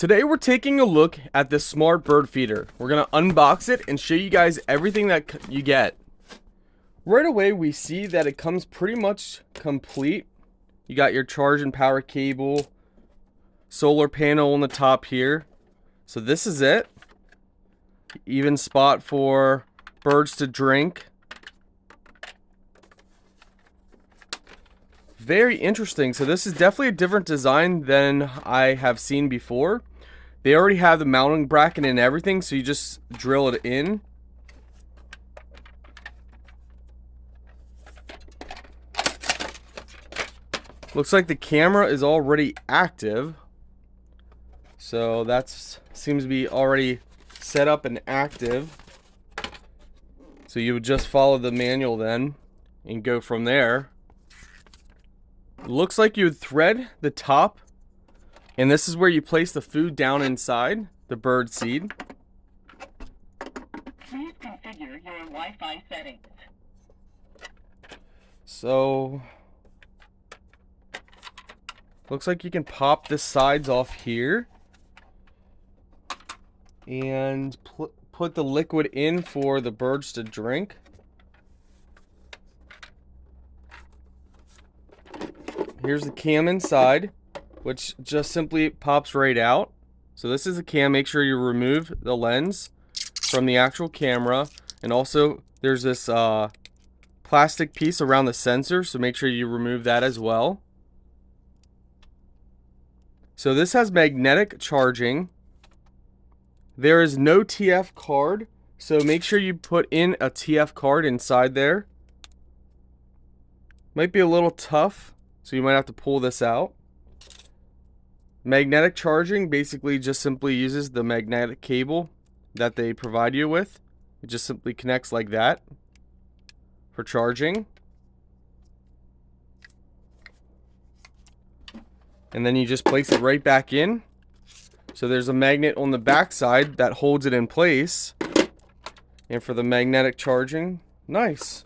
Today we're taking a look at this smart bird feeder. We're going to unbox it and show you guys everything that you get. Right away we see that it comes pretty much complete. You got your charge and power cable, solar panel on the top here. So this is it. Even spot for birds to drink. Very interesting. So this is definitely a different design than I have seen before. They already have the mounting bracket and everything, so you just drill it in. Looks like the camera is already active. So that seems to be already set up and active. So you would just follow the manual then and go from there. Looks like you would thread the top, and this is where you place the food down inside the bird seed. Please configure your Wi-Fi settings. So looks like you can pop the sides off here and put the liquid in for the birds to drink. Here's the cam inside, which just simply pops right out. So this is the cam. Make sure you remove the lens from the actual camera. And also there's this plastic piece around the sensor, so make sure you remove that as well. So this has magnetic charging. There is no TF card, so make sure you put in a TF card inside there. Might be a little tough, so you might have to pull this out. Magnetic charging basically just simply uses the magnetic cable that they provide you with. It just simply connects like that for charging. And then you just place it right back in. So there's a magnet on the back side that holds it in place. And for the magnetic charging, nice.